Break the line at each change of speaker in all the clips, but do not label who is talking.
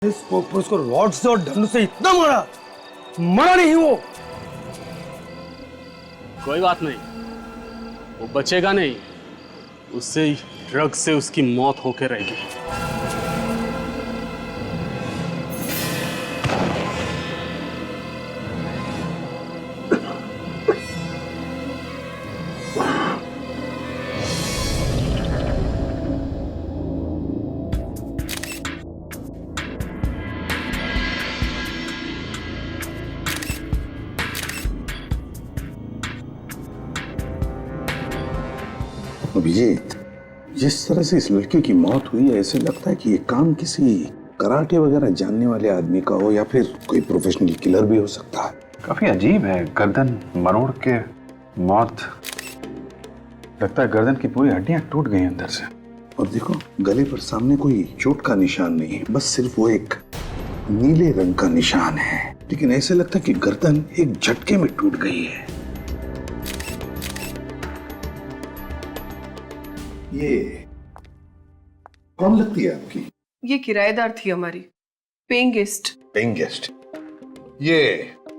उसको रॉड से और डंडों से इतना मारा, मरा नहीं वो।
कोई बात नहीं, वो बचेगा नहीं, उससे ड्रग से उसकी मौत होके रहेगी।
अभिजीत, जिस तरह से इस लड़के की मौत हुई है, ऐसे लगता है कि ये काम किसी कराटे वगैरह जानने वाले आदमी का हो या फिर कोई प्रोफेशनल किलर भी हो सकता है।
काफी अजीब है, गर्दन मरोड़ के मौत। लगता है गर्दन की पूरी हड्डियां टूट गई अंदर से।
और देखो, गले पर सामने कोई चोट का निशान नहीं है, बस सिर्फ वो एक नीले रंग का निशान है। लेकिन ऐसे लगता है कि गर्दन एक झटके में टूट गई है। ये कौन लगती है आपकी?
ये किराएदार थी हमारी, पेइंग गेस्ट।
Paying guest? ये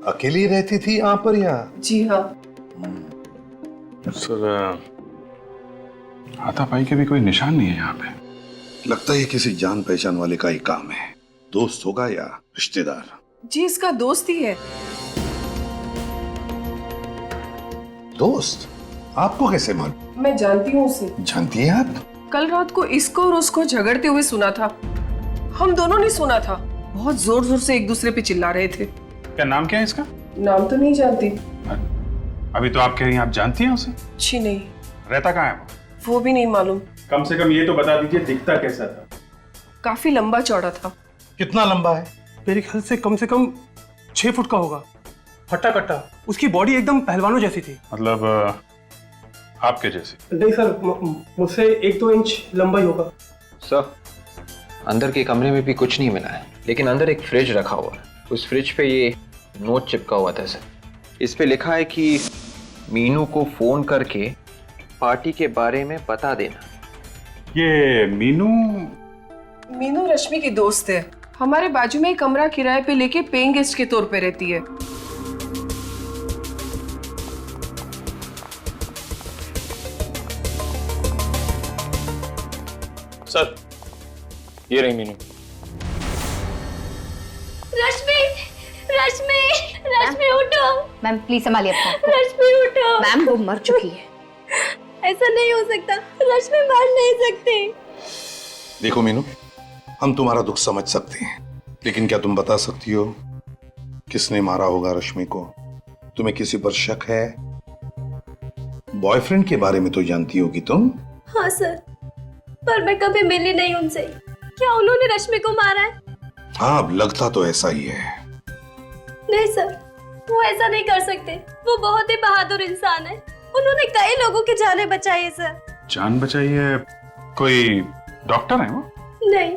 अकेली रहती थी यहाँ पर या?
जी हाँ।
सर, हाथापाई के भी कोई निशान नहीं है यहाँ पे।
लगता है ये किसी जान पहचान वाले का ही काम है। दोस्त होगा या रिश्तेदार?
जी, इसका दोस्त ही है।
दोस्त? आपको कैसे मालूम?
मैं जानती हूँ उसे।
जानती हैं आप?
कल रात को इसको और उसको झगड़ते हुए सुना था। हम दोनों ने सुना था। बहुत जोर जोर से एक दूसरे पे चिल्ला रहे थे।
क्या नाम क्या है इसका?
नाम तो नहीं जानती।
अभी तो आप कह रही हैं आप जानती हैं उसे?
जी नहीं।
रहता कहाँ है
वो भी नहीं मालूम।
कम से कम ये तो बता दीजिए, दिखता कैसा था?
काफी लंबा चौड़ा था।
कितना लंबा है?
मेरे ख्याल से कम 6 फुट का होगा। हट्टा कट्टा, उसकी बॉडी एकदम पहलवानों जैसी थी।
मतलब आपके जैसी?
नहीं सर, मुझसे 1-2 इंच लंबा ही होगा।
सर, अंदर के कमरे में भी कुछ नहीं मिला है, लेकिन अंदर एक फ्रिज रखा हुआ है। उस फ्रिज पे ये नोट चिपका हुआ था सर। इस पे लिखा है कि मीनू को फोन करके पार्टी के बारे में बता देना।
ये मीनू?
मीनू रश्मि की दोस्त है। हमारे बाजू में एक कमरा किराए पे लेके पेइंग गेस्ट के तौर पे रहती है।
सर, ये रही मीनू।
रश्मि, रश्मि, रश्मि उठो।
मैम प्लीज संभालिए अपने आप को।
रश्मि उठो।
मैम वो मर चुकी है।
ऐसा नहीं हो सकता, रश्मि मर नहीं सकती।
देखो मीनू, हम तुम्हारा दुख समझ सकते हैं, लेकिन क्या तुम बता सकती हो किसने मारा होगा रश्मि को? तुम्हें किसी पर शक है? बॉयफ्रेंड के बारे में तो जानती होगी तुम।
हाँ सर, पर मैं कभी मिली नहीं उनसे। क्या उन्होंने रश्मि को मारा है?
हाँ, अब लगता तो ऐसा ही है।
नहीं सर, वो ऐसा नहीं कर सकते। वो बहुत ही बहादुर इंसान है। उन्होंने कई लोगों की जानें बचाई है सर।
जान बचाई है? कोई डॉक्टर है वो?
नहीं,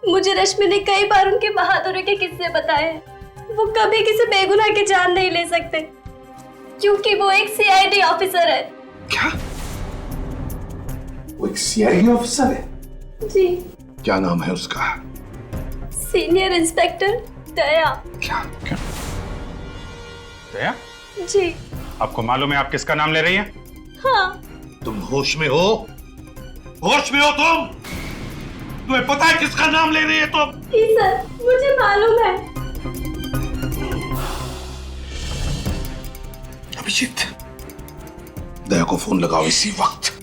मुझे रश्मि ने कई बार उनके बहादुरी के किस्से बताए हैं। वो कभी किसी बेगुनाह की जान नहीं ले सकते, क्योंकि वो एक सीआईडी ऑफिसर है।
क्या? वो एक सीआईडी ऑफिसर है?
जी।
क्या नाम है उसका?
सीनियर इंस्पेक्टर दया।
क्या?
दया?
जी।
आपको मालूम है आप किसका नाम ले रही हैं?
हाँ।
तुम होश में हो? होश में हो तुम? तुम्हें पता है किसका नाम ले रही है तुम?
जी सर, मुझे मालूम है।
अभिजीत, दया को फोन लगाओ इसी वक्त।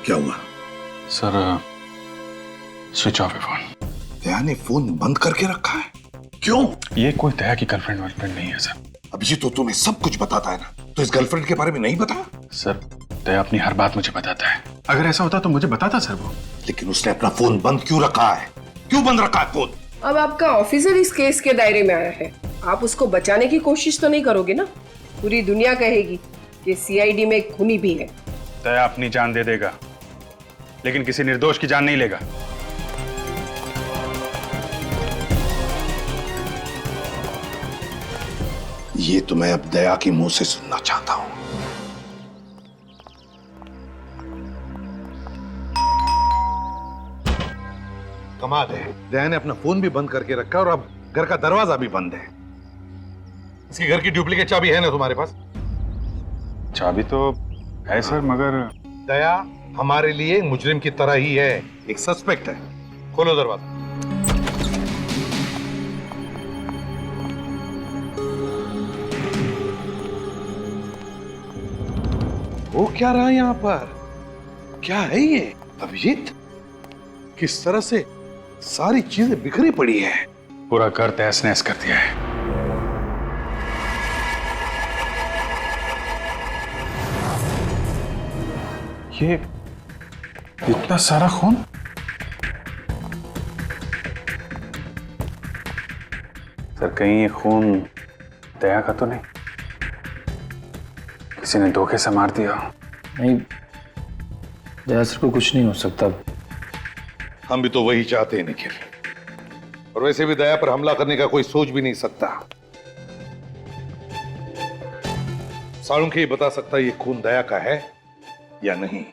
क्या हुआ?
सर, स्विच ऑफ है फोन।
दया ने फोन बंद करके रखा है? क्यों?
ये कोई दया की गर्लफ्रेंड वर्लफ्रेंड नहीं है सर।
अभिजीत तो तुम्हें सब कुछ बताता है ना, तो इस गर्लफ्रेंड के बारे में नहीं बता?
सर, दया अपनी हर बात मुझे बताता है। अगर ऐसा होता तो मुझे बताता सर वो।
लेकिन उसने अपना फोन बंद क्यों रखा है? क्यों बंद रखा है फोन?
अब आपका ऑफिसर इस केस के दायरे में आया है। आप उसको बचाने की कोशिश तो नहीं करोगे ना? पूरी दुनिया कहेगी कि सीआईडी में एक खूनी भी है।
दया अपनी जान दे देगा, लेकिन किसी निर्दोष की जान नहीं लेगा।
ये तो मैं अब दया के मुंह से सुनना चाहता हूं। कमाल है, दया ने अपना फोन भी बंद करके रखा और अब घर का दरवाजा भी बंद है। इसके घर की डुप्लीकेट चाबी है ना तुम्हारे पास?
चाबी तो है सर, मगर
दया हमारे लिए मुजरिम की तरह ही है, एक सस्पेक्ट है। खोलो दरवाजा। वो क्या रहा यहाँ पर? क्या है ये अभिजीत? किस तरह से सारी चीजें बिखरी पड़ी है।
पूरा घर तहस नहस कर दिया है। ये इतना सारा खून? सर कहीं ये खून दया का तो नहीं? किसी ने धोखे से मार दिया?
नहीं, दया सर को कुछ नहीं हो सकता।
हम भी तो वही चाहते हैं निखिल, और वैसे भी दया पर हमला करने का कोई सोच भी नहीं सकता। साळुंखे ही बता सकता ये खून दया का है या नहीं।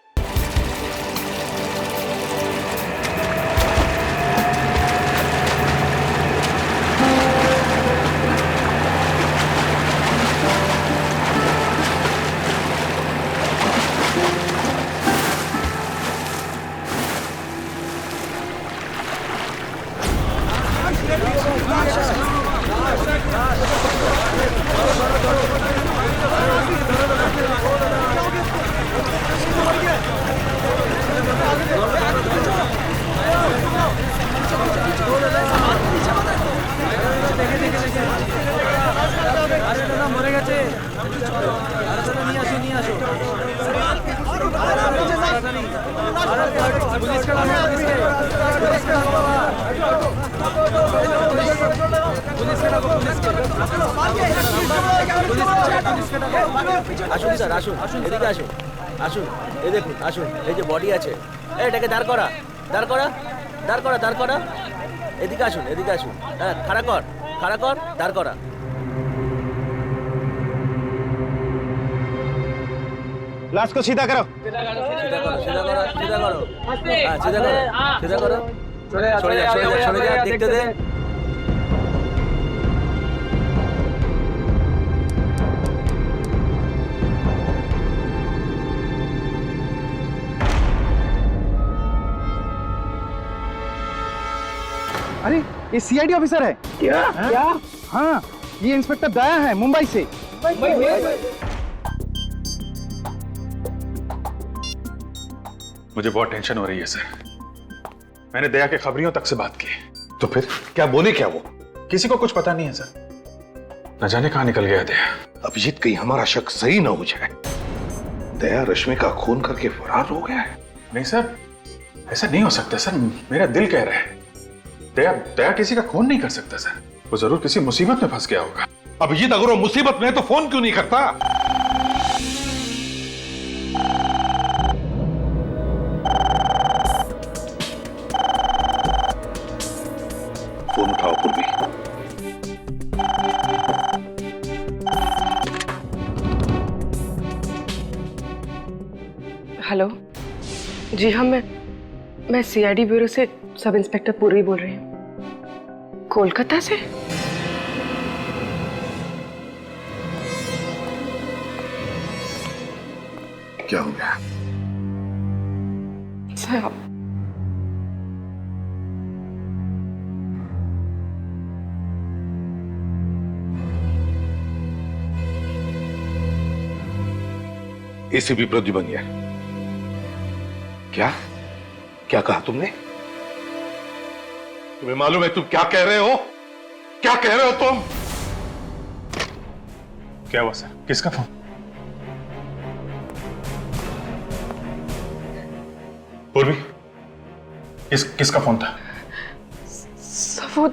আসুন স্যার, আসুন, এদিকে আসুন, আসুন, এই দেখুন, আসুন, এই যে বডি আছে, এটাকে দাঁড় করা, দাঁড় করা, দাঁড় করা, দাঁড় করা, এদিকে আসুন, এদিকে আসুন, হ্যাঁ, খাড়া কর, দাঁড় করা।
लाश को सीधा करो।
सीधा करो, सीधा करो, सीधा करो, सीधा करो, हाँ, सीधा करो, सीधा करो, छोड़े जा, छोड़े जा, छोड़े जा, देखते दे।
अरे ये सीआईडी ऑफिसर है क्या? हाँ, ये इंस्पेक्टर दया है, मुंबई से।
मुझे बहुत टेंशन हो रही है सर। मैंने दया के खबरियों तक से बात की।
तो फिर क्या बोले? क्या वो?
किसी को कुछ पता नहीं है सर। न जाने कहां निकल गया दया।
अभिजीत कहीं हमारा शक सही ना हो जाए, दया रश्मि का खून करके फरार हो गया है।
नहीं सर, ऐसा नहीं हो सकता सर। मेरा दिल कह रहा है दया किसी का खून नहीं कर सकता सर। वो जरूर किसी मुसीबत में फंस गया होगा।
अभिजीत अगर वो मुसीबत में है तो फोन क्यों नहीं करता? फोन उठाओ पूर्वी।
हेलो जी हाँ, मैं सीआईडी ब्यूरो से सब इंस्पेक्टर पूर्वी बोल रही हूँ। कोलकाता से?
क्या हो गया?
सर
एसीपी प्रद्युमन है। क्या क्या कहा तुमने? तुम्हें मालूम है तुम क्या कह रहे हो? क्या कह रहे हो तुम?
क्या हुआ सर? किसका फोन? पूर्वी, किसका फोन था?
सर वो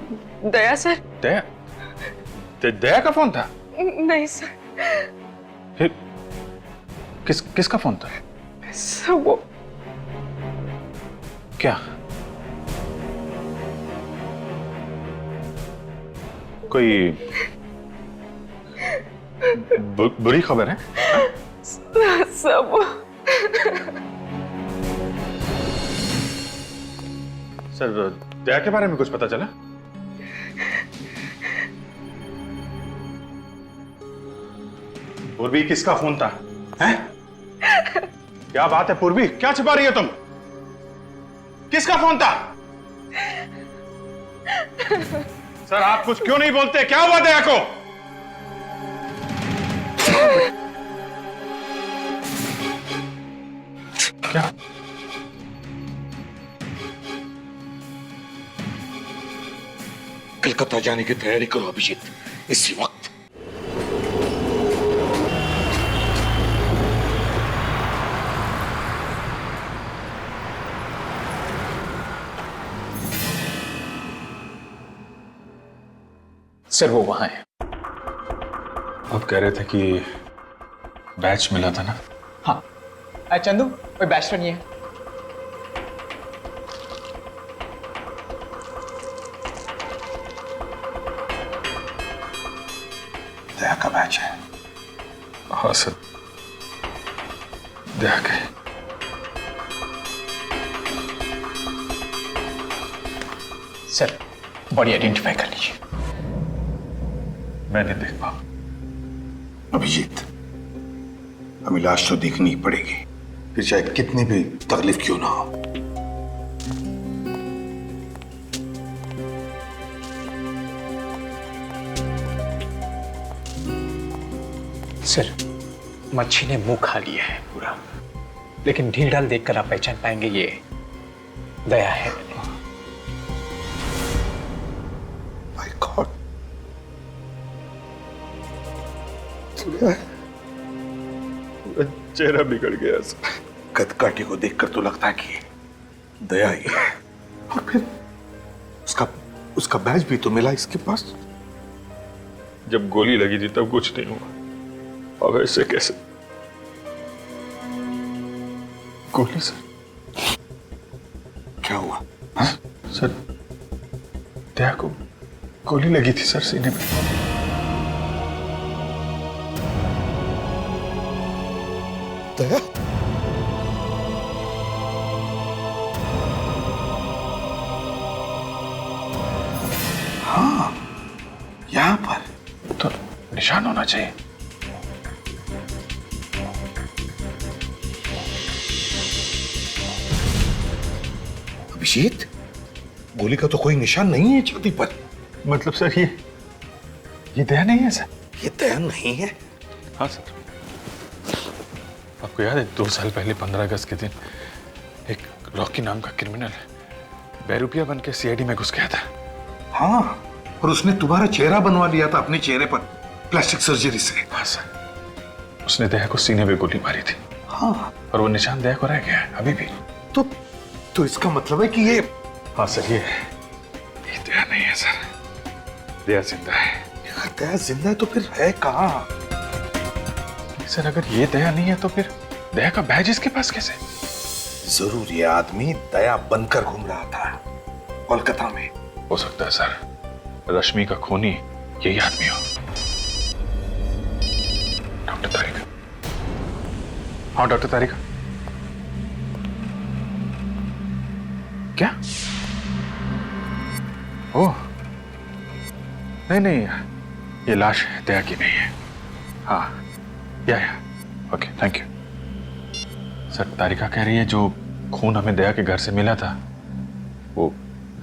दया सर।
दया का फोन था?
नहीं सर।
फिर किसका फोन था?
सर वो
क्या? बुरी खबर है?
सब
सर, दया के बारे में कुछ पता चला? पूर्वी किसका फोन था? हैं? क्या बात है पूर्वी, क्या छिपा रही है तुम? किसका फोन था? सर, आप कुछ क्यों नहीं बोलते? क्या हुआ दया को? क्या?
कलकत्ता जाने की तैयारी करो अभिजीत, इसी वक्त।
सर वो वहां है।
आप कह रहे थे कि बैच मिला था ना?
हाँ चंदू, कोई बैच तो नहीं है।
दया का बैच है।
हाँ सर, दया के।
सर बॉडी आइडेंटिफाई कर लीजिए।
मैं नहीं देख पाऊं।
अभिजीत, हमें लाश तो देखनी ही पड़ेगी, फिर चाहे कितनी भी तकलीफ क्यों ना हो।
सर मच्छी ने मुंह खा लिया है पूरा, लेकिन ढील ढाल देखकर आप पहचान पाएंगे ये दया है।
माय गॉड,
चेहरा बिगड़ गया सर।
कदकाठी को देखकर तो लगता है कि दया ही है, और फिर उसका बैज भी तो मिला इसके पास।
जब गोली लगी थी तब कुछ नहीं हुआ, अब ऐसे कैसे? गोली सर?
क्या हुआ?
सर, दया को गोली लगी थी सर, सीने में।
दया? हाँ, यहां पर
तो निशान होना चाहिए।
अभिजीत, गोली का तो कोई निशान नहीं है छाती पर।
मतलब सर ये दया नहीं है सर?
ये दया नहीं है?
हाँ सर। आपको याद है 2 साल पहले 15 अगस्त के दिन एक रॉकी नाम का क्रिमिनल बेरुपिया बन के सीआईडी में घुस गया था?
हाँ, और उसने तुम्हारा चेहरा बनवा लिया था अपने चेहरे पर प्लास्टिक सर्जरी से।
हाँ सर, उसने दया को सीने में गोली मारी थी।
हाँ,
और वो निशान दया को रह गया है अभी भी।
तो इसका मतलब है कि ये...
हाँ सर, ये दया नहीं है सर, दया जिंदा है।
यार, दया जिंदा है तो फिर है कहाँ?
सर अगर ये दया नहीं है तो फिर दया का बैज इसके पास कैसे?
जरूर ये आदमी दया बनकर घूम रहा था कोलकाता में।
हो सकता है सर, रश्मि का खूनी यही आदमी हो। डॉक्टर तारिका। हाँ डॉक्टर तारिका। क्या? ओह नहीं, ये लाश दया की नहीं है। हाँ या ओके, थैंक यू सर। तारिका कह रही है जो खून हमें दया के घर से मिला था वो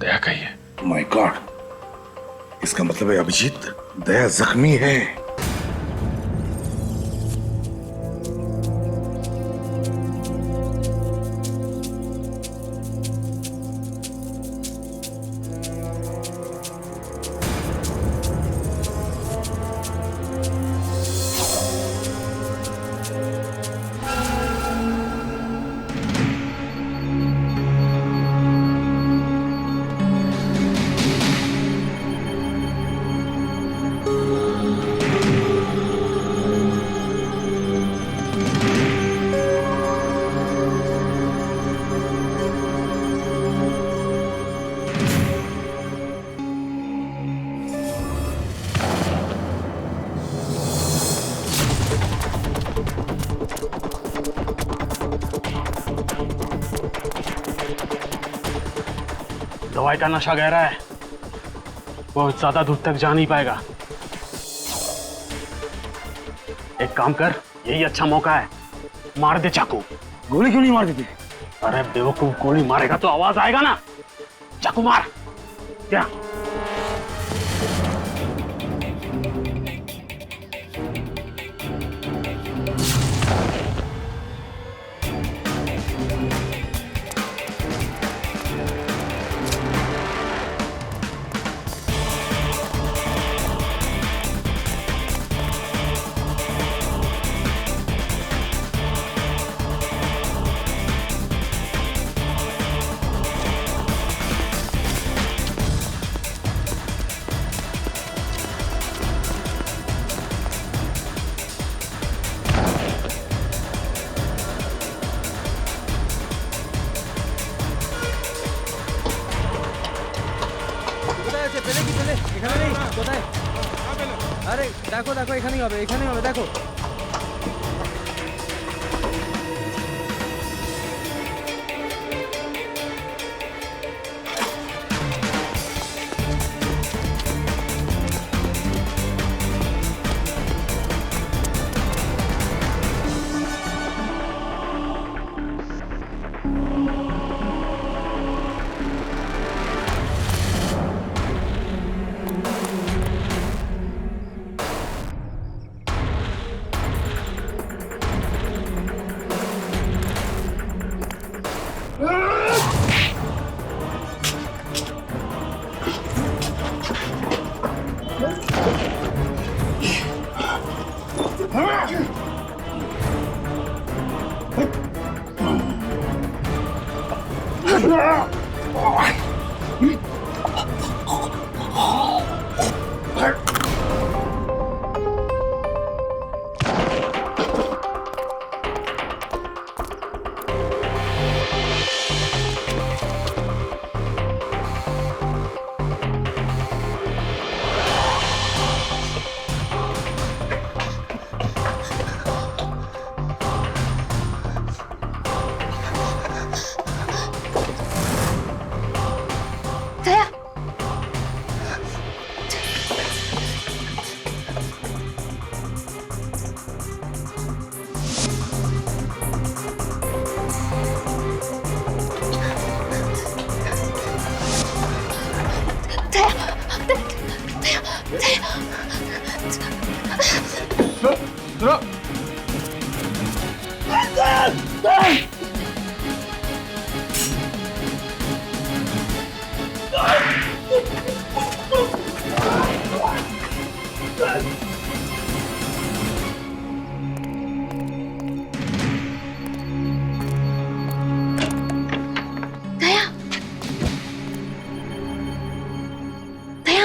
दया का ही है।
माय गॉड, इसका मतलब है अभिजीत, दया जख्मी है।
दवाई का नशा गहरा है, वो ज्यादा दूर तक जा नहीं पाएगा। एक काम कर, यही अच्छा मौका है, मार दे चाकू।
गोली क्यों नहीं मार देते?
अरे बेवकूफ, गोली मारेगा तो आवाज आएगा ना। चाकू मार। क्या?
আরে দেখো দেখো, এখানেই হবে, এখানেই হবে, দেখো।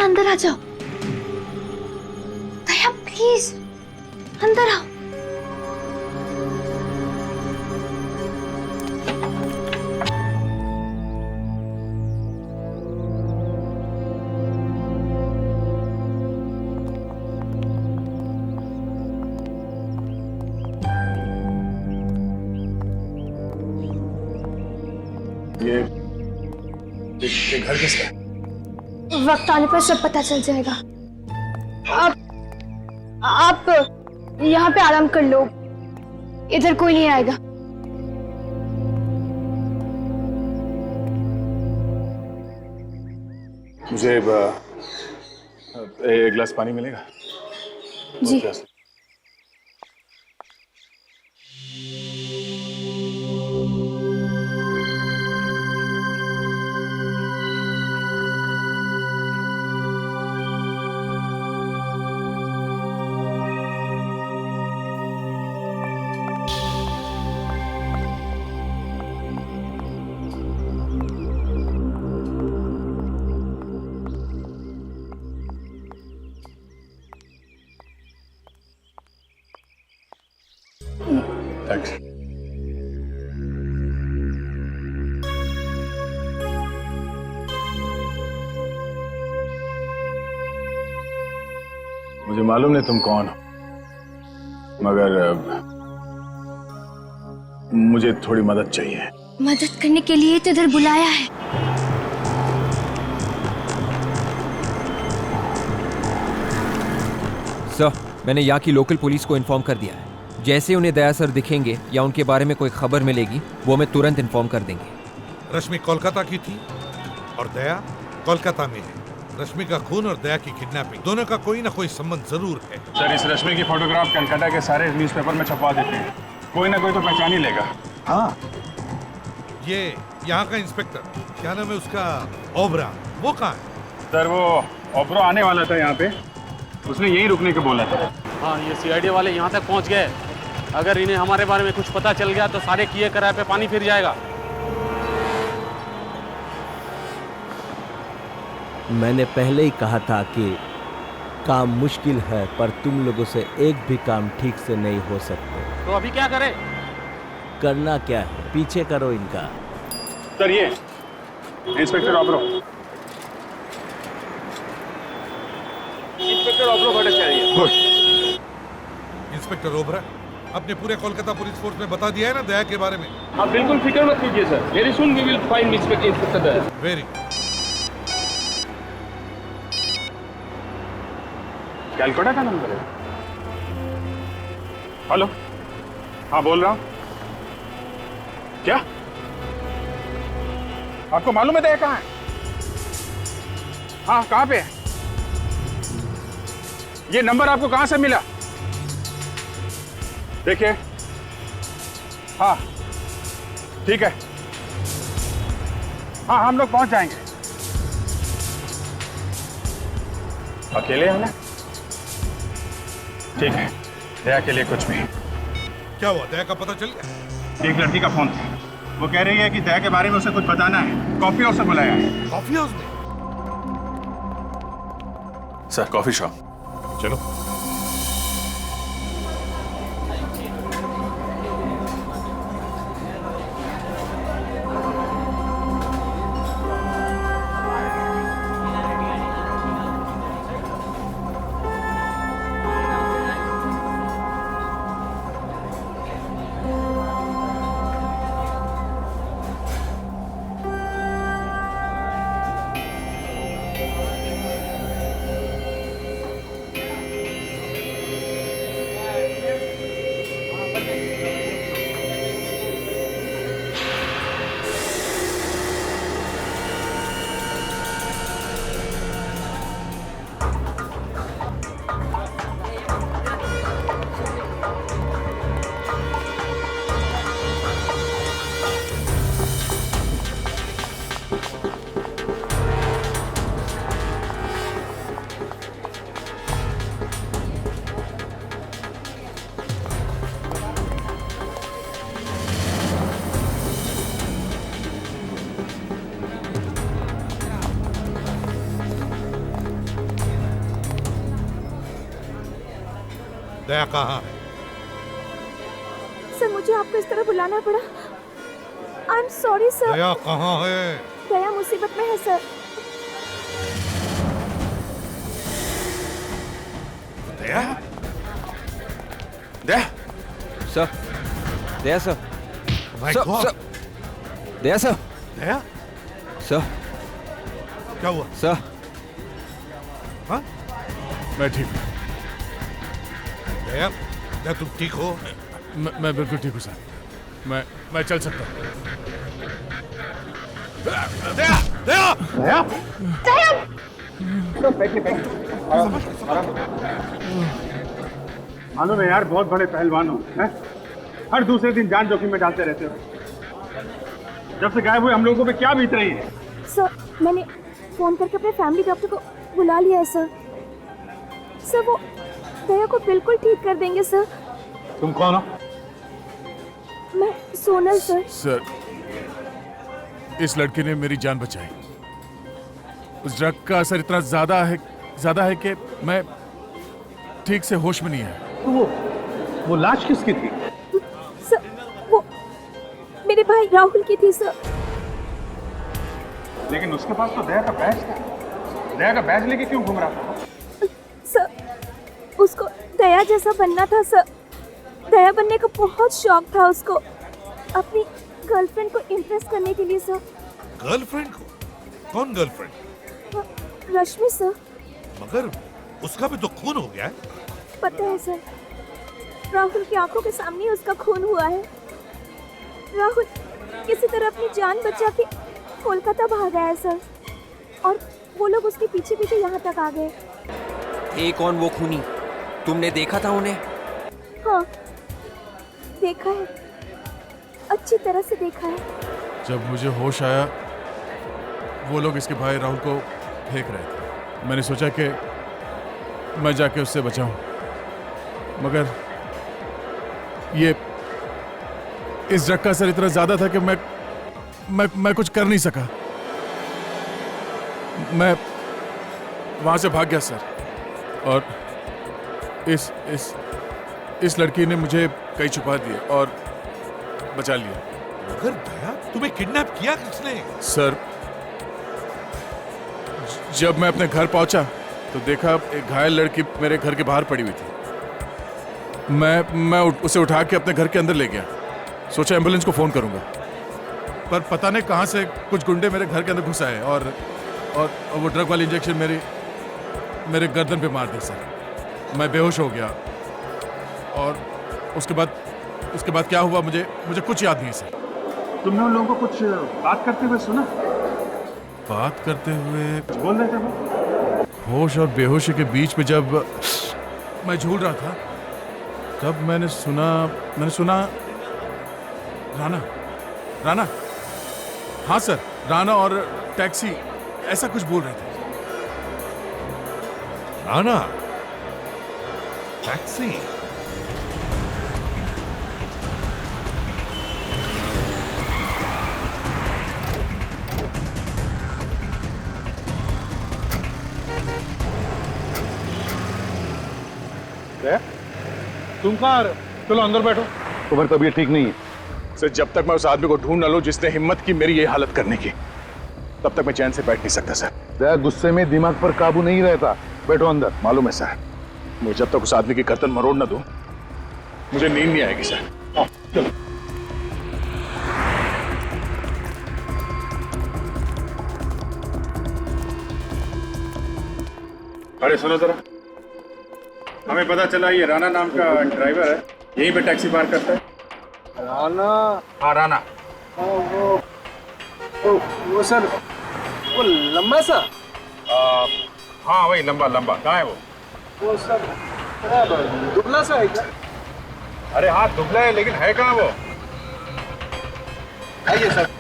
अंदर आ जाओ। दया प्लीज अंदर आओ।
ये घर किसका है?
वक्त आने पर सब पता चल जाएगा। आप यहाँ पे आराम कर लो, इधर कोई नहीं आएगा।
मुझे एक गिलास पानी मिलेगा?
जी।
थैंक्स। मुझे मालूम नहीं तुम कौन हो, मगर मुझे थोड़ी मदद चाहिए।
मदद करने के लिए तो इधर बुलाया है।
सर, मैंने यहाँ की लोकल पुलिस को इन्फॉर्म कर दिया है। जैसे उन्हें दया सर दिखेंगे या उनके बारे में कोई खबर मिलेगी, वो हमें तुरंत इन्फॉर्म कर देंगे।
रश्मि कोलकाता की थी और दया कोलकाता में है। रश्मि का खून और दया की किडनैपिंग, दोनों का कोई ना कोई संबंध जरूर है।
सर, इस रश्मि की फोटोग्राफ कलकत्ता के सारे न्यूज़पेपर में छपवा देते हैं, कोई ना कोई तो पहचान ही लेगा।
हाँ,
ये यहाँ का इंस्पेक्टर, क्या नाम है उसका, ओबरा, वो कहाँ है?
सर, वो ओबरो आने वाला था यहाँ पे, उसने यहीं रुकने को बोला था।
हाँ, ये सीआईडी वाले यहाँ तक पहुँच गए। अगर इन्हें हमारे बारे में कुछ पता चल गया तो सारे किए कराए पे पानी फिर जाएगा।
मैंने पहले ही कहा था कि काम मुश्किल है, पर तुम लोगों से एक भी काम ठीक से नहीं हो सकते।
तो अभी क्या करें?
करना क्या है, पीछे करो इनका।
सर, ये inspector ओबरो।
Inspector ओबरो Bhattacharya.
Good.
Inspector Obra, अपने पूरे कोलकाता पुलिस फोर्स में बता दिया है ना दया के बारे में?
आप बिल्कुल फिक्र मत कीजिए sir, very soon we will find inspector Daya.
Very.
Calcutta का नंबर है। हेलो, हाँ बोल रहा हूँ। क्या आपको मालूम है दया कहाँ है? हाँ, कहाँ पे है? ये नंबर आपको कहाँ से मिला? देखिए, हाँ ठीक है, हाँ हम लोग पहुंच जाएंगे। अकेले आना? ठीक है, दया के लिए कुछ भी।
क्या हुआ, दया का पता चल गया?
एक लड़की का फोन था, वो कह रही है कि दया के बारे में उसे कुछ बताना है, कॉफी हाउस से बुलाया है।
कॉफी हाउस में?
Sir, coffee shop.
चलो। दया कहाँ है?
सर, मुझे आपको इस तरह बुलाना पड़ा। I am sorry sir.
Daya कहाँ है?
दया मुसीबत में है sir.
Daya?
Daya sir, Daya sir,
My
sir,
God.
Sir, Daya sir,
Daya?
Sir,
क्या हुआ?
सर,
हाँ?
मैं ठीक हूँ।
दया, क्या तुम ठीक हो?
मैं बिल्कुल ठीक हूँ सर, मैं चल सकता हूँ।
दया! दया!
दया!
मालूम है यार, बहुत बड़े पहलवान हो, हैं? हर दूसरे दिन जान जोखिम में डालते रहते हो। जब से गायब हुए हम लोगों पे क्या बीत रही है?
सर, मैंने फोन करके अपने फैमिली डॉक्टर को बुला लिया है सर। सर, वो दया को बिल्कुल ठीक कर देंगे सर।
तुम कौन हो?
मैं सोनल सर।
सर, इस लड़के ने मेरी जान बचाई। उस ड्रग का असर इतना ज्यादा है कि मैं ठीक से होश में नहीं है।
तो वो लाश किसकी थी?
सर, वो मेरे भाई राहुल की थी सर।
लेकिन उसके पास तो दया का बैज था। दया का बैज लेके क्यों घूम रहा था?
सर, उसको दया जैसा बनना था सर। दया बनने का बहुत शौक था उसको, अपनी गर्लफ्रेंड को इम्प्रेस करने के लिए सर।
गर्लफ्रेंड को? कौन गर्लफ्रेंड?
रश्मि सर।
मगर उसका भी तो खून हो गया है।
पता है सर, राहुल की आंखों के सामने उसका खून हुआ है। राहुल किसी तरह अपनी जान बचा के कोलकाता भागा है सर, और वो लोग उसके पीछे पीछे यहाँ तक आ गए।
ये कौन वो खूनी? तुमने देखा था उन्हें?
हाँ, देखा है, अच्छी तरह से देखा है।
जब मुझे होश आया वो लोग इसके भाई राहुल को फेंक रहे थे। मैंने सोचा कि मैं जाके उससे बचाऊं, मगर ये इस ड्रग का असर इतना ज्यादा था कि मैं कुछ कर नहीं सका। मैं वहां से भाग गया सर, और इस लड़की ने मुझे कहीं छुपा दिया और बचा लिया।
मगर दया, तुम्हें किडनैप किया किसने?
सर, जब मैं अपने घर पहुंचा तो देखा एक घायल लड़की मेरे घर के बाहर पड़ी हुई थी। मैं उसे उठा के अपने घर के अंदर ले गया, सोचा एम्बुलेंस को फोन करूंगा, पर पता नहीं कहां से कुछ गुंडे मेरे घर के अंदर घुस आए और वो ड्रग वाली इंजेक्शन मेरे गर्दन पे मार दी सर। मैं बेहोश हो गया, और उसके बाद क्या हुआ मुझे कुछ याद नहीं सर।
तुमने उन लोगों को कुछ बात करते हुए सुना?
बात करते हुए
बोल रहे थे वो?
होश और बेहोशी के बीच में जब मैं झूल रहा था, तब मैंने सुना राना, हाँ सर, राना और टैक्सी ऐसा कुछ बोल रहे थे।
राना, टैक्सी?
तुम कहाँ आ रहे हो? चलो अंदर बैठो।
तुम्हारी तबीयत ठीक नहीं है सर। जब तक मैं उस आदमी को ढूंढ न लूं जिसने हिम्मत की मेरी ये हालत करने की, तब तक मैं चैन से बैठ नहीं सकता सर।
दया गुस्से में दिमाग पर काबू नहीं रहता। बैठो अंदर।
मालूम है सर, मुझे जब तक उस आदमी की गर्दन मरोड़ न दूं, मुझे नींद नहीं आएगी सर।
चलो।
अरे सुनो जरा, हमें पता चला ये राना नाम का ड्राइवर है, यहीं पे टैक्सी पार्क करता है।
राना?
हाँ राना।
वो सर, वो लंबा सा?
हाँ वही लंबा। कहाँ है वो?
वो सर दुबला सा है क्या?
अरे हाँ दुबला है, लेकिन है कहाँ वो?
आइए सर।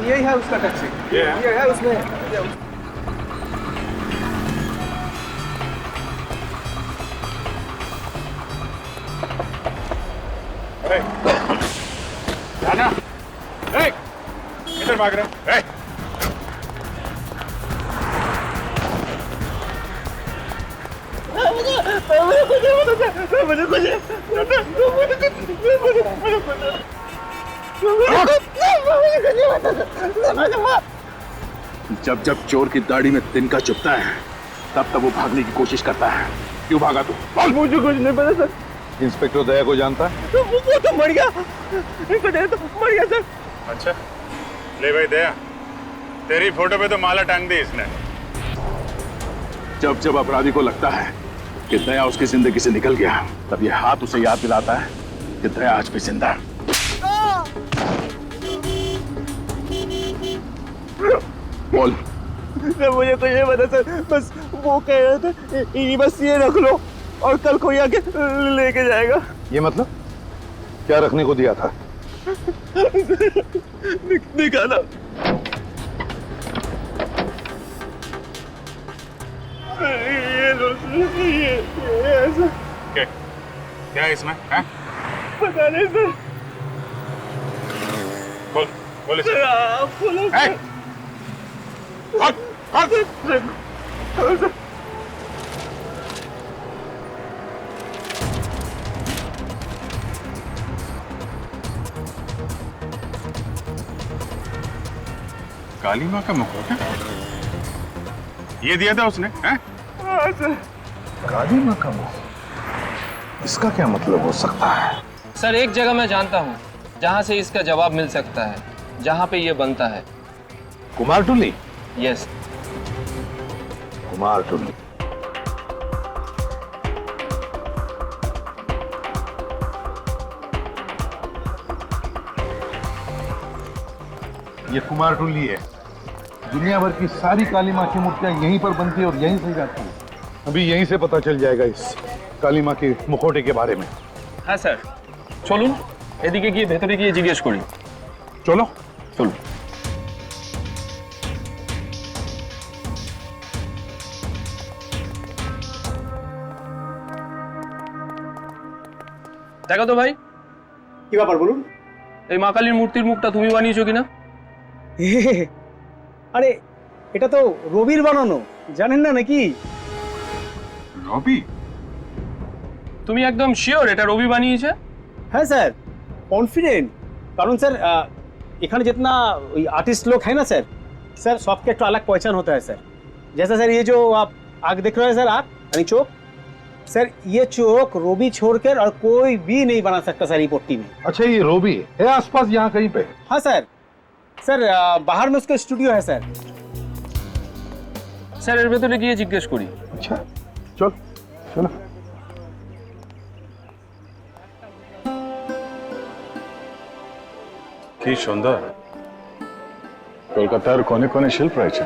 यही है उसका टैक्सी। ये है उसमें।
राना, किधर भाग रहे? जब चोर की दाढ़ी में तिनका चुभता है, तब वो भागने की कोशिश करता है। क्यों भागा तू?
मुझे कुछ नहीं पता सर।
इंस्पेक्टर दया को जानता है?
वो तो मर गया। इंस्पेक्टर तो मर गया सर।
अच्छा, ले भाई दया, तेरी फोटो पे तो माला टांग दी इसने। जब अपराधी को लगता है कि दया उसकी जिंदगी से निकल गया, तब ये हाथ उसे याद दिलाता है कि दया आज भी जिंदा है। बोल।
सर मुझे तो ये पता सर, बस वो कह रहा था बस ये रख लो और कल कोई आके लेके जाएगा।
ये मतलब क्या रखने को दिया था?
निकाला। ये लो ये ऐसा।
क्या है इसमें? है?
पता नहीं सर।
बोल
सर, आप बोलो सर।
काली माँ का मुखौटा ये दिया था उसने? हैं?
हाँ सर।
काली माँ का मुखौटा? इसका क्या मतलब हो सकता है?
सर एक जगह मैं जानता हूँ जहाँ से इसका जवाब मिल सकता है, जहाँ पे ये बनता है।
कुमारटुली?
यस।
कुमारटुली।
ये कुमारटुली है। दुनिया भर की सारी काली माँ की मूर्तियां यहीं पर बनती है और यहीं से जाती है। अभी यहीं से पता चल जाएगा इस काली माँ के मुखौटे के बारे में।
हाँ सर, चलून এদিকে গিয়ে ভেতরে গিয়ে জিজ্ঞেস করি।
चलो
চলুন। দেখো তো ভাই,
কি ব্যাপার বলুন?
এই মা কালীর মূর্তির মুখটা তুমি বানিয়েছো কিনা?
আরে এটা তো রবির বানানো, জানেন না নাকি?
रॉबी?
তুমি একদম শিওর এটা রবি বানিয়েছে?
হ্যাঁ স্যার, कॉन्फिडेंट। कारण सर इखाने जितना आर्टिस्ट लोग हैं ना सर, सबके एक अलग पहचान होता है सर। जैसा सर ये जो आप आग देख रहे हैं सर, आग यानी चौक, सर ये चौक रोबी छोड़कर और कोई भी नहीं बना सकता सर ये पट्टी में।
अच्छा ये रोबी है आसपास यहाँ कहीं पे?
हाँ सर, सर बाहर में उसका स्टूडियो है सर।
স্যার এর ভেতরে গিয়ে জিজ্ঞেস করি।
अच्छा चल चलो।
কি সুন্দর কলকাতার কোণে কোণে শিল্প রয়েছে।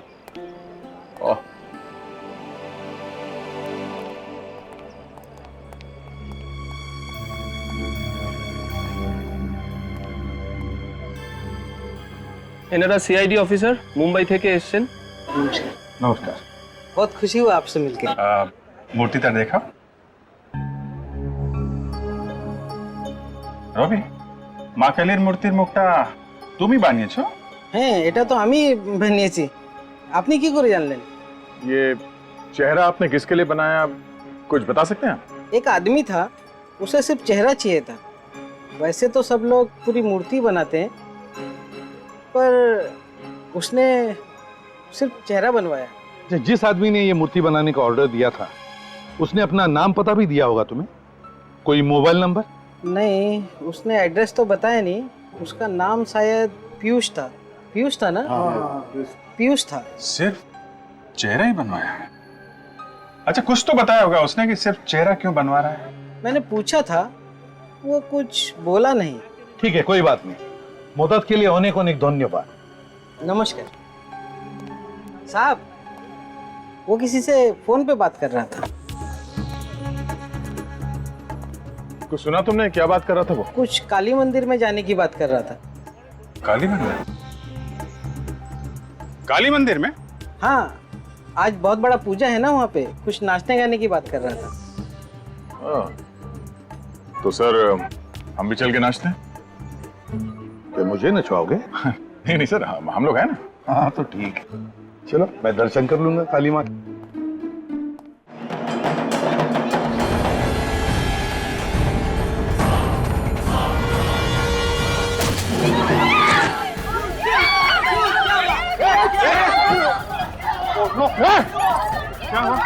এনারা সিআইডি অফিসার, মুম্বাই থেকে এসেছেন।
নমস্কার।
बहुत खुशी हुआ आपसे मिलकर।
মূর্তিটা দেখা। রবি, মা কালীর মূর্তির মুখটা তুমি বানিয়েছো?
হ্যাঁ, এটা তো আমি বানিয়েছি। আপনি কি করে জানলেন?
ये चेहरा आपने किसके लिए बनाया, कुछ बता सकते हैं?
एक आदमी था, उसे सिर्फ चेहरा चाहिए था। वैसे तो सब लोग पूरी मूर्ति बनाते हैं, पर उसने सिर्फ चेहरा बनवाया।
जिस आदमी ने ये मूर्ति बनाने का ऑर्डर दिया था उसने अपना नाम पता भी दिया होगा तुम्हें? कोई मोबाइल नंबर?
नहीं, उसने एड्रेस तो बताया नहीं। उसका नाम शायद पीयूष था। पीयूष था ना? पीयूष था।
सिर्फ चेहरा ही बनवाया है? अच्छा, कुछ तो बताया होगा उसने कि सिर्फ चेहरा क्यों बनवा रहा है?
मैंने पूछा था, वो कुछ बोला नहीं।
ठीक है, कोई बात नहीं। मदद के लिए अनेक अनेक धन्यवाद।
नमस्कार साहब, वो किसी से फोन पे बात कर रहा था।
कुछ सुना तुमने? क्या बात कर रहा था वो?
कुछ काली मंदिर में जाने की बात कर रहा था।
काली मंदिर? काली मंदिर में?
हाँ, आज बहुत बड़ा पूजा है ना वहाँ पे, कुछ नाचने गाने की बात कर रहा था।
तो सर हम भी चल के नाचते हैं?
क्या मुझे नचवाओगे?
नहीं नहीं सर, हम लोग हैं ना।
हाँ तो ठीक है, चलो मैं दर्शन कर लूंगा काली माँ के।
क्या हुआ?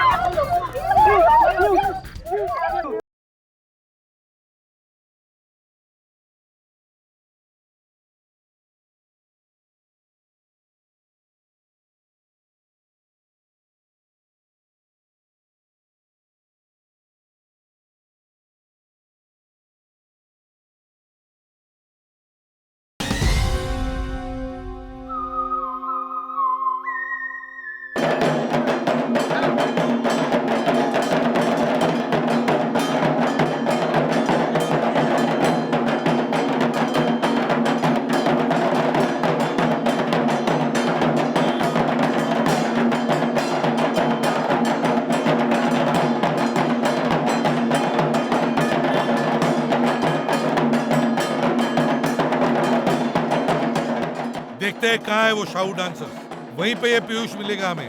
देखते हैं कहाँ है वो शाहू डांसर, वहीं पे ये पीयूष मिलेगा हमें।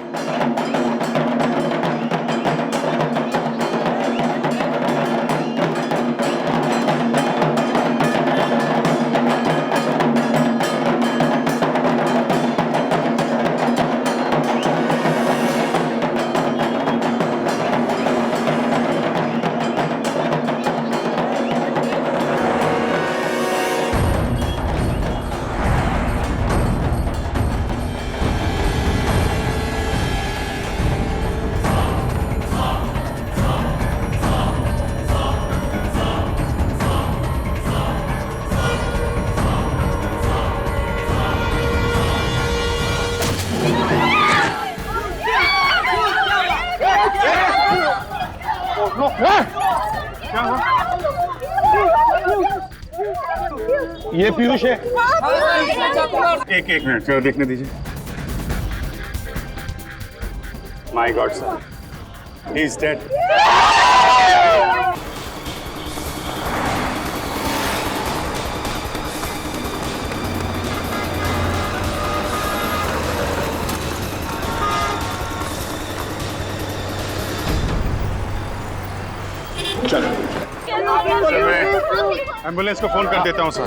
ये पीयूष है। एक मिनट चलो देखने दीजिए। My God sir, he is dead. चलो मैं एम्बुलेंस को फोन कर देता हूँ सर।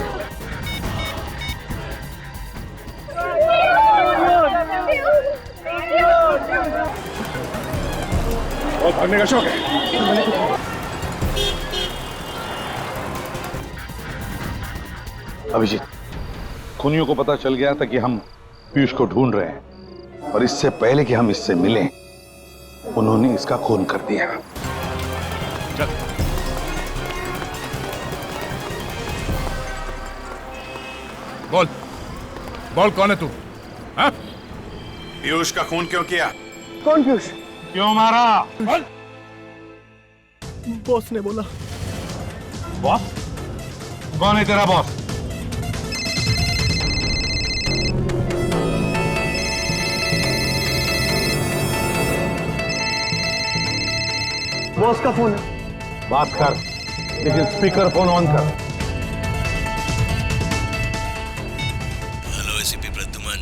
और भागने का शौक है। अभिजीत, खूनियों को पता चल गया था कि हम पीयूष को ढूंढ रहे हैं और इससे पहले कि हम इससे मिलें उन्होंने इसका खून कर दिया। चल।
बोल बोल, कौन है तू? हाँ?
पीयूष का खून क्यों किया?
कौन पीयूष?
क्यों मारा?
बोल।
बॉस ने बोला।
बॉस? कौन है तेरा बॉस?
बॉस का फोन है।
बात कर, लेकिन स्पीकर फोन ऑन कर।
Hello ACP Pradyuman.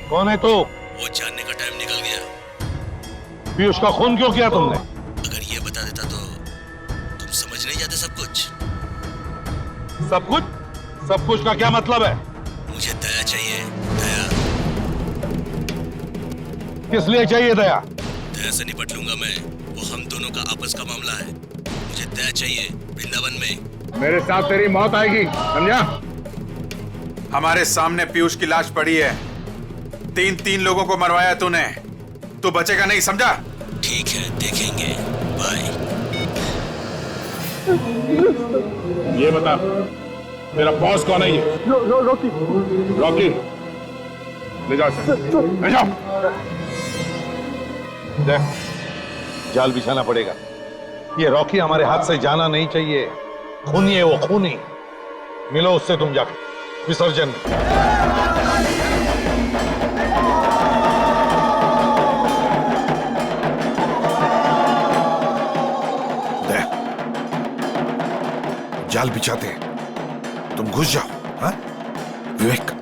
कौन है तू?
वो जानने का टाइम निकल गया।
पीयूष का खून क्यों किया तुमने?
अगर ये बता देता तो तुम समझ नहीं जाते सब कुछ।
सब कुछ? सब कुछ का क्या मतलब है?
मुझे दया चाहिए, दया।
किस लिए चाहिए दया?
दया से निपट लूंगा मैं, वो हम दोनों का आपस का मामला है। मुझे दया चाहिए वृंदावन में।
मेरे साथ तेरी मौत आएगी, समझा? हमारे सामने पीयूष की लाश पड़ी है। तीन लोगों को मरवाया तूने, तू बचेगा नहीं, समझा?
ठीक है, देखेंगे। बाय।
ये बता, तेरा बॉस कौन है? ये
रॉकी।
रॉकी, ले जाओ इसे, ले जाओ। देख, जाल बिछाना पड़ेगा। ये रॉकी हमारे हाथ से जाना नहीं चाहिए। खूनी है वो, खूनी। मिलो उससे तुम जाके विसर्जन में। देख, जाल बिछाते हैं, तुम घुस जाओ। हाँ विवेक?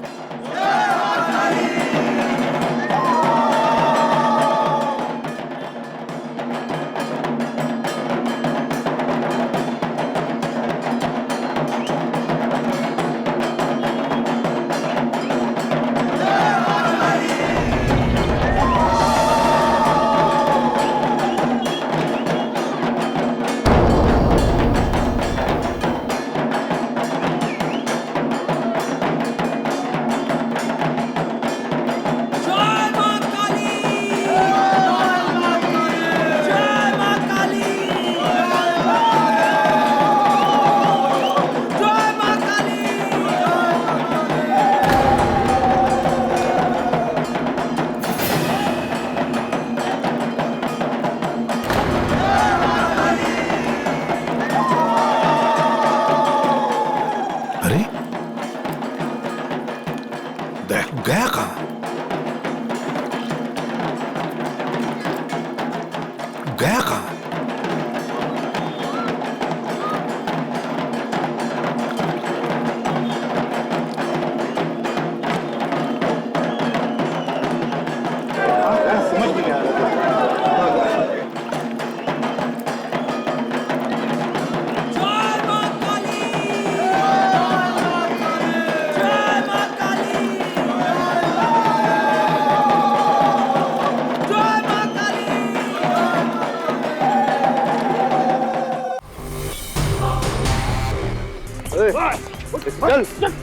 गया कहां? गया कहां? समझ में नहीं आ रहा।
चल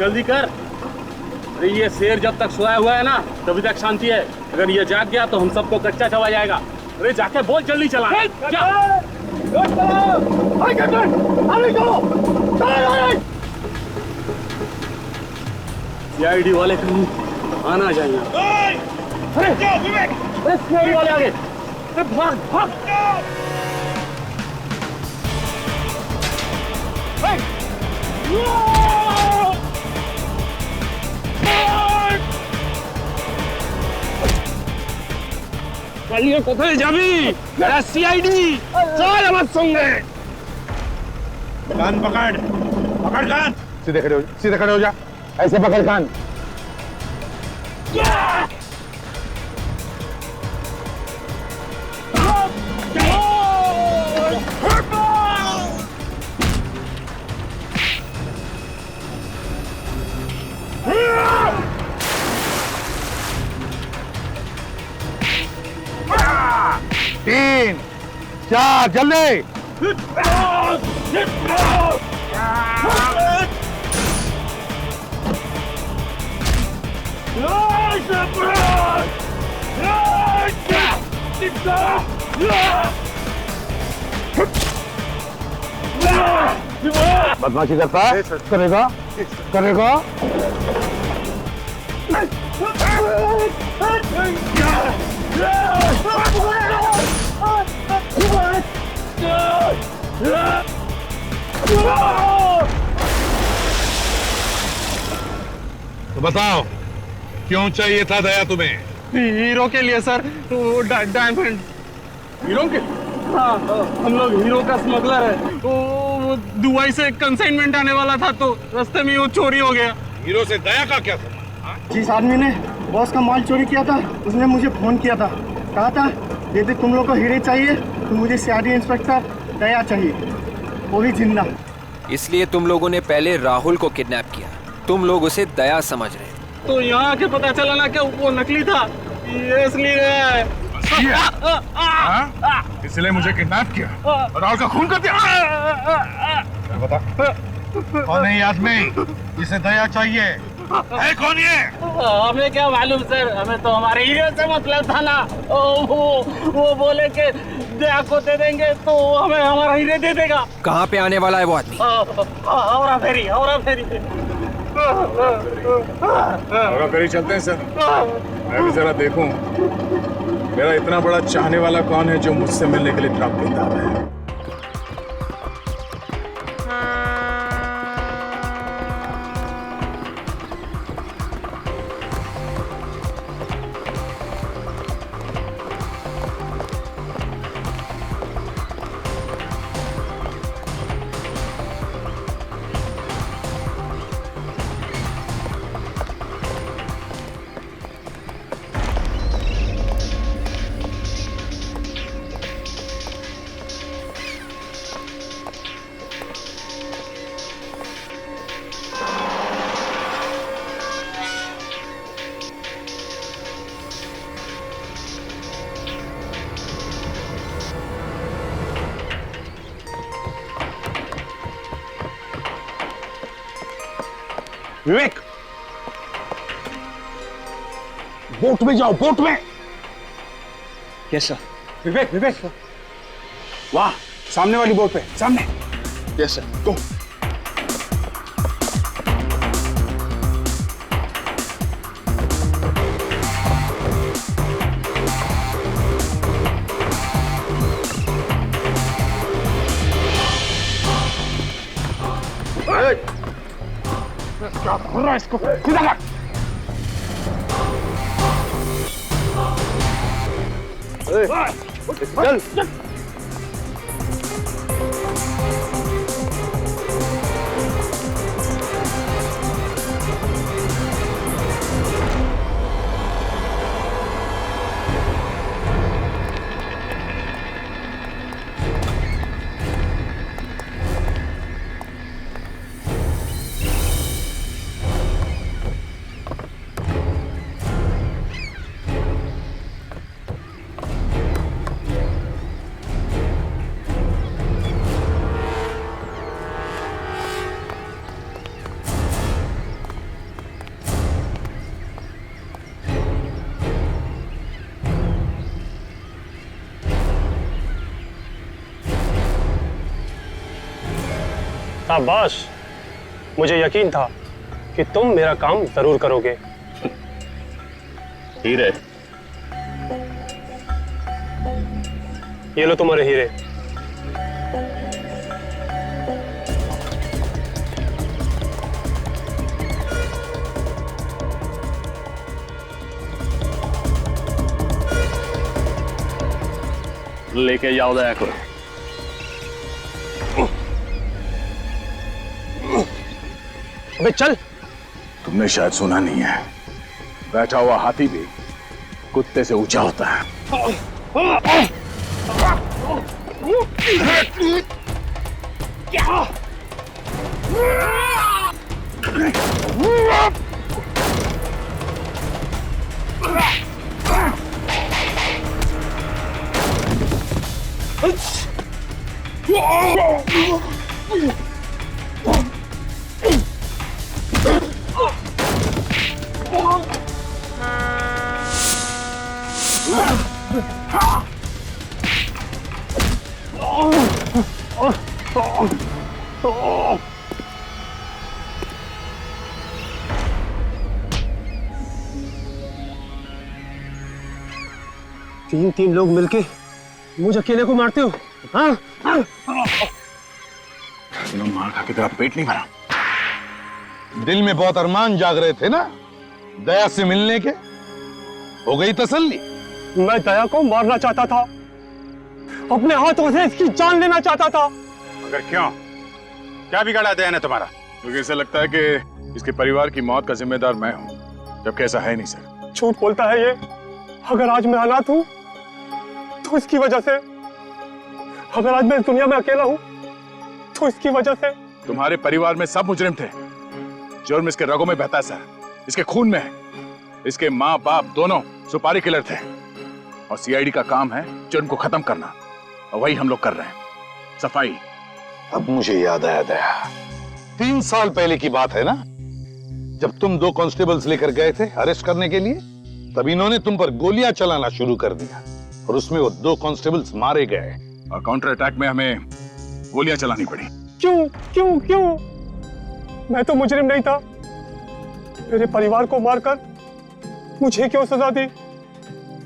जल्दी कर। अरे ये शेर जब तक सोया हुआ है ना तभी तक शांति है, अगर ये जाग गया तो हम सबको कच्चा चबा जाएगा। अरे जाके बोल जल्दी चला। सीआईडी वाले कहीं आना चाहिए। अरे सीआईडी वाले आगे, भाग भाग। পালিয়ে কোথায় যাবি? সিআইডি চল আমার সঙ্গে।
कान पकड़, पकड़ कान। सीधे खड़े हो, सीधे खड़े हो जा। ऐसे पकड़ कान। तीन, चार, जल्दी। बदमाशी करता है? करेगा? करेगा? तो बताओ क्यों चाहिए था दया तुम्हें?
हीरो के लिए सर, वो डायमंड। हीरो के? हाँ, हम लोग हीरो का स्मगलर है। वो दुबई से कंसाइनमेंट आने वाला था तो रास्ते में वो चोरी हो गया।
हीरो से दया का क्या संबंध?
जिस आदमी ने बॉस का माल चोरी किया था उसने मुझे फोन किया था, कहा था यदि तुम लोग को हीरे चाहिए तो मुझे सीआईडी इंस्पेक्टर दया चाहिए, वो भी जिंदा।
इसलिए तुम लोगों ने पहले राहुल को किडनैप किया, तुम लोग उसे दया समझ रहे।
तो यहाँ आके पता चला ना कि वो नकली था, ये इसलिए
इसलिए मुझे किडनैप किया और राहुल का खून कर दिया। बता कौन है ये आदमी जिसे दया चाहिए? है कौन ये?
हमें क्या मालूम सर, हमें तो हमारे हीरो से मतलब था ना। वो बोले कि दया को दे देंगे तो हमें हमारा हीरे दे देगा।
कहाँ पे आने वाला है वो आदमी?
औरा फेरी, औरा फेरी।
औरा फेरी चलते हैं सर, मैं भी जरा देखूं मेरा इतना बड़ा चाहने वाला कौन है जो मुझसे मिलने के लिए ट्रक देता है।
विवेक, बोट में जाओ, बोट में।
Yes sir. विवेक, विवेक, वाह, सामने वाली बोट पे, सामने।
यस सर, गो। क्या कर रहा है इसको? सीधा कर। चल।
शाबाश, मुझे यकीन था कि तुम मेरा काम जरूर करोगे।
हीरे,
ये लो तुम्हारे हीरे।
लेके जाओ दया करो।
अबे चल।
तुमने शायद सुना नहीं है, बैठा हुआ हाथी भी कुत्ते से ऊंचा होता है।
तीन लोग मिलके मुझे अकेले को मारते हो? हाँ?
मार खा के तेरा पेट नहीं भरा?
दिल में बहुत अरमान जाग रहे थे ना दया से मिलने के, हो गई तसल्ली?
मैं दया को मारना चाहता था, अपने हाथों से इसकी जान लेना चाहता था।
मगर क्यों? क्या बिगाड़ा दया ने तुम्हारा? क्योंकि ऐसा लगता है कि इसके परिवार की मौत का जिम्मेदार मैं हूं, जबकि ऐसा है नहीं सर।
झूठ बोलता है ये। अगर आज मैं अनाथ हूं तो इसकी वजह से, अगर आज मैं इस दुनिया में अकेला हूं तो इसकी वजह से।
तुम्हारे परिवार में सब मुजरिम थे। जुर्म इसके रगों में बहता सर, इसके खून में है। इसके माँ बाप दोनों सुपारी किलर थे और सीआईडी का काम है जुर्म को खत्म करना, और वही हम लोग कर रहे हैं, सफाई।
अब मुझे याद आया दया, 3 साल पहले की बात है ना, जब तुम 2 कांस्टेबल्स लेकर गए थे अरेस्ट करने के लिए, तब इन्होंने तुम पर गोलियां चलाना शुरू कर दिया और उसमें वो 2 कांस्टेबल्स मारे गए
और काउंटर अटैक में हमें गोलियां चलानी पड़ी।
क्यों क्यों क्यों? मैं तो मुजरिम नहीं था। मेरे परिवार को मारकर मुझे क्यों सजा दी?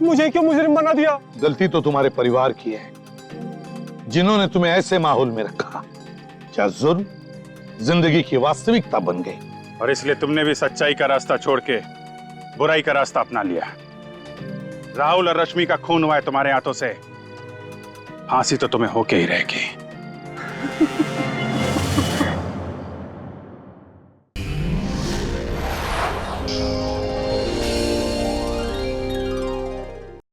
मुझे क्यों मुजरिम बना दिया?
गलती तो तुम्हारे परिवार की है, जिन्होंने तुम्हें ऐसे माहौल में रखा क्या जुर्म जिंदगी की वास्तविकता बन गई।
और इसलिए तुमने भी सच्चाई का रास्ता छोड़ के बुराई का रास्ता अपना लिया। राहुल और रश्मि का खून हुआ है तुम्हारे हाथों से, फांसी तो तुम्हें होके ही रहेगी।